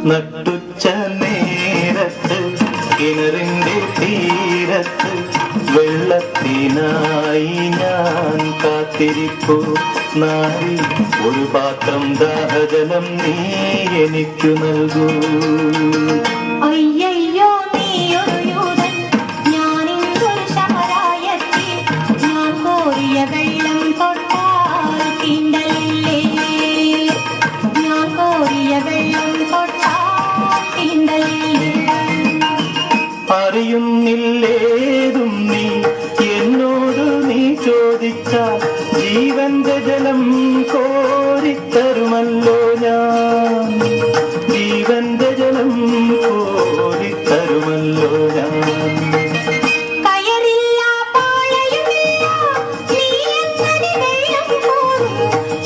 നട്ടുച്ച നേരത്ത് കിണറിന്റെ തീരത്ത് വെള്ളത്തിനായി ഞാൻ കാത്തിരിപ്പു നാരി ഒരു പാത്രം ദാഹജലം നീ എനിക്കു നൽകൂ. അയ്യയ്യോ നീയൊരു യൂതൻ, ഞാനിന്നൊരു ശമരായത്തി, ഞാൻ കോരിയ വെള്ളം തൊട്ടാൽ തീണ്ടലില്ലേ, ഞാൻ കോരിയ വെള്ളം തൊട്ടാൽ തീണ്ടലില്ലേ. അറിയുന്നില്ലേതും നീ എന്നോട് നീ ചോദിച്ചാൽ ജീവന്റെ ജലം കോരിത്തരുമല്ലോ ഞാൻ, ജീവന്റെ ജലം കോരിത്തരുമല്ലോ ഞാൻ. കയറില്ല പാളയുമില്ല, നീ എങ്ങനെ വെള്ളം കോരും,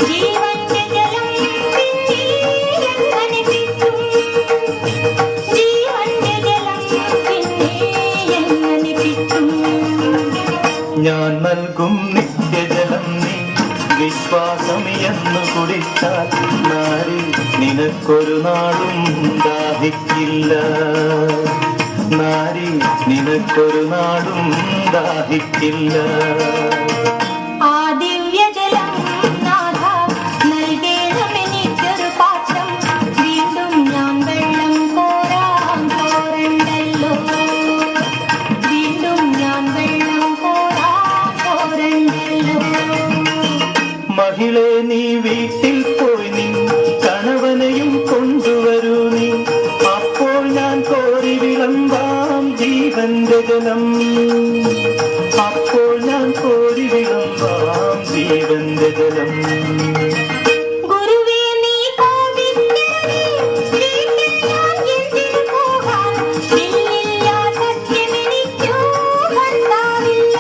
ജീവന്റെ ജലം പിന്നെ എങ്ങനെ കിട്ടും, ജീവന്റെ ജലം പിന്നെ എങ്ങനെ കിട്ടും. ഞാൻ നൽകും നിത്യജലം നീ വിശ്വാസം എന്ന് കുടിച്ചാൽ നാരി നിനക്കൊരു നാളും ദാഹിക്കില്ല, നാരി നിനക്കൊരു നാളും ദാഹിക്കില്ല. ആ ദിവ്യജലം നാഥ നൽകേണമെനിക്കൊരു പാത്രം, വീണ്ടും ഞാൻ വെള്ളം കോരാൻ പോരണ്ടല്ലോ, വീണ്ടും ഞാൻ വെള്ളം കോരാൻ പോരണ്ടല്ലോ. മഹിളെ നീ വീട്ടിൽ പോയി നീ കണവനെയും കൊണ്ടുവരൂ നീ, അപ്പോൾ ഞാൻ കോരി വിളമ്പാം ജീവന്റെ ജലം, അപ്പോൾ ഞാൻ കോരി വിളമ്പാം ജീവന്റെ ജലം. ഗുരുവേ നീ കോപിക്കരുതേ, വീട്ടിൽ ഞാൻ എന്തിനു പോകാൻ, ഇല്ലില്ല സത്യമെനിക്കു ഭർത്താവില്ല,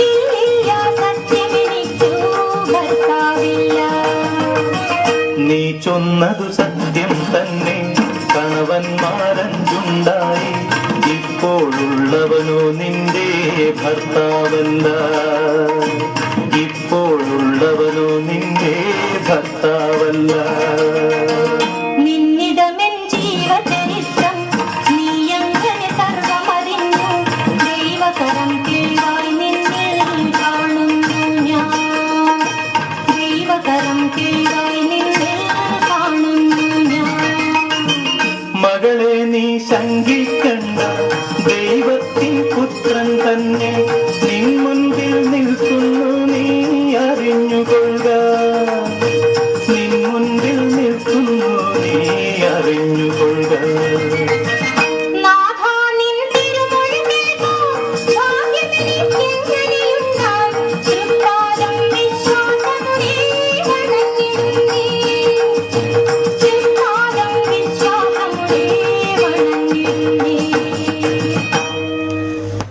ഇല്ലില്ല സത്യമെനിക്കു ഭർത്താവില്ല. നീ ചൊന്നതു സത്യം തന്നെ, കണവന്മാരഞ്ചുണ്ടായി, ഇപ്പോഴുള്ളവനോ നിന്റെ ഭർത്താവല്ല, ഇപ്പോഴുള്ളവനോ നിന്റെ ഭർത്താവല്ല. നിന്നിടമെൻ ജീവചരിത്രം, നീയങ്ങനെ സർവമറിഞ്ഞു, ദൈവകരം കീഴായി നിന്നിൽ കാണുന്നു ഞാൻ, ദൈവകരം കീഴായി നിന്നിൽ കാണുന്നു ഞാൻ. മകളെ നീ ശങ്കിക്കണ്ട,